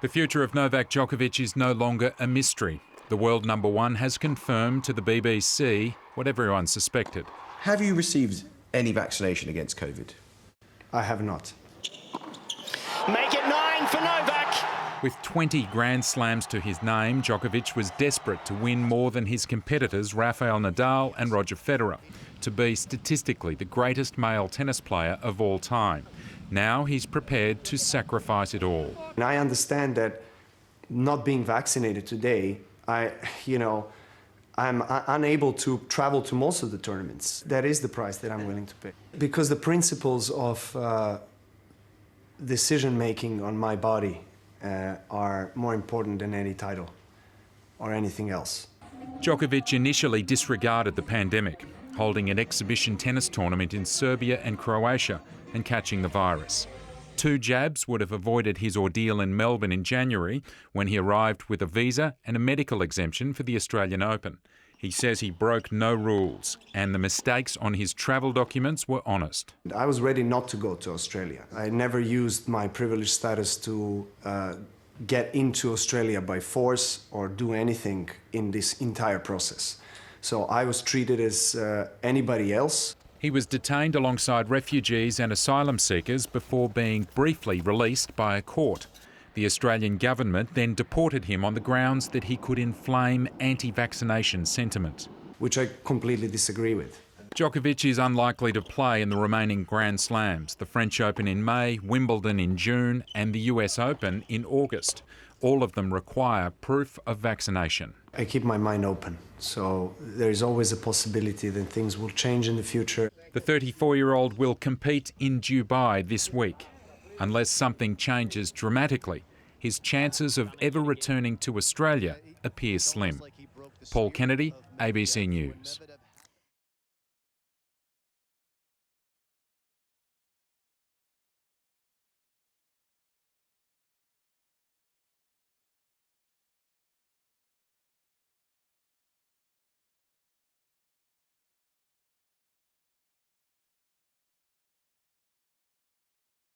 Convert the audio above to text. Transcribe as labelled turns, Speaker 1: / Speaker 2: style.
Speaker 1: The future of Novak Djokovic is no longer a mystery. The world number one has confirmed to the BBC what everyone suspected.
Speaker 2: Have you received any vaccination against COVID?
Speaker 3: I have not.
Speaker 4: Make it 9 for Novak.
Speaker 1: With 20 Grand Slams to his name, Djokovic was desperate to win more than his competitors Rafael Nadal and Roger Federer, to be statistically the greatest male tennis player of all time. Now he's prepared to sacrifice it all.
Speaker 3: And I understand that not being vaccinated today, I'm unable to travel to most of the tournaments. That is the price that I'm willing to pay. Because the principles of decision-making on my body are more important than any title or anything else.
Speaker 1: Djokovic initially disregarded the pandemic, holding an exhibition tennis tournament in Serbia and Croatia and catching the virus. 2 jabs would have avoided his ordeal in Melbourne in January when he arrived with a visa and a medical exemption for the Australian Open. He says he broke no rules and the mistakes on his travel documents were honest.
Speaker 3: I was ready not to go to Australia. I never used my privileged status to get into Australia by force or do anything in this entire process. So I was treated as anybody else.
Speaker 1: He was detained alongside refugees and asylum seekers before being briefly released by a court. The Australian government then deported him on the grounds that he could inflame anti-vaccination sentiment.
Speaker 3: Which I completely disagree with.
Speaker 1: Djokovic is unlikely to play in the remaining Grand Slams, the French Open in May, Wimbledon in June and the US Open in August. All of them require proof of vaccination.
Speaker 3: I keep my mind open, so there is always a possibility that things will change in the future.
Speaker 1: The 34-year-old will compete in Dubai this week. Unless something changes dramatically, his chances of ever returning to Australia appear slim. Paul Kennedy, ABC News.